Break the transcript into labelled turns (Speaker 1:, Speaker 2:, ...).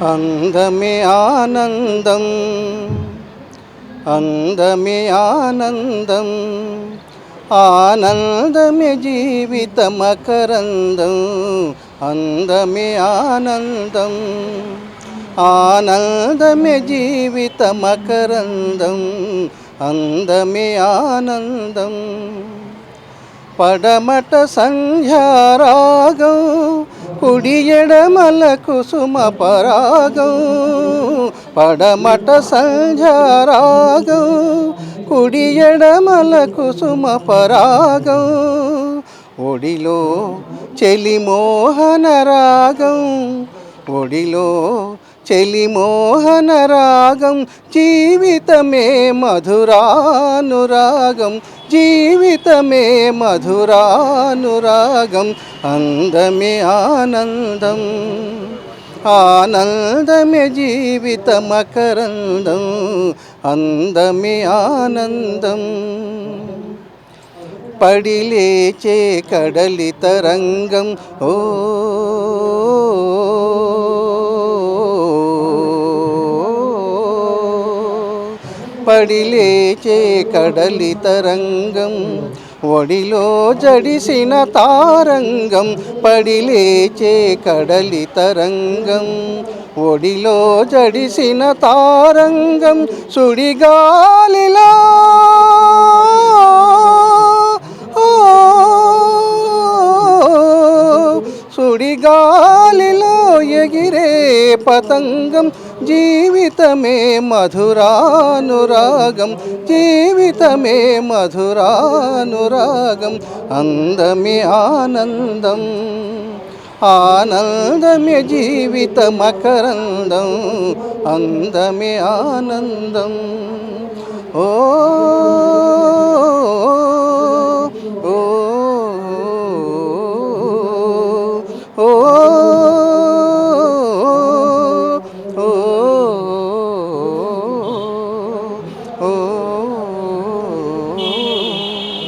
Speaker 1: అందమే ఆనందం, అందమే ఆనందం, ఆనందమే జీవిత మకరందం. అందమే ఆనందం, ఆనందమే జీవిత మకరందం. అందమే ఆనందం. పడమట సంధ్యారాగం, కుడి ఎడమల కుసుమ పరాగం. పడమట సంధ్యారాగం, కుడి ఎడమల కుసుమ పరాగం. ఒడిలో చెలిమోహన రాగం, ఒడిలో చెలిమోహన రాగం. జీవితమే మధురానురాగం, జీవితమే మధురానురాగం. అందమే ఆనందం, ఆనందమే జీవిత మకరందం. అందమే ఆనందం. పడిలేచే కడలి తరంగం, ఓ పడిలేచే కడలి తరంగం. ఒడిలో జడిసిన తారంగం, పడిలేచే కడలి తరంగం. ఒడిలో జడిసిన తారంగం. సుడిగాలిలా సుడిగాలిలో ఎగిరే పతంగం. జీవితమే మధురానురాగం, జీవితమే మధురానురాగం. అందమే ఆనందం, ఆనందమే జీవిత మకరందం. అందమే ఆనందం. ఓ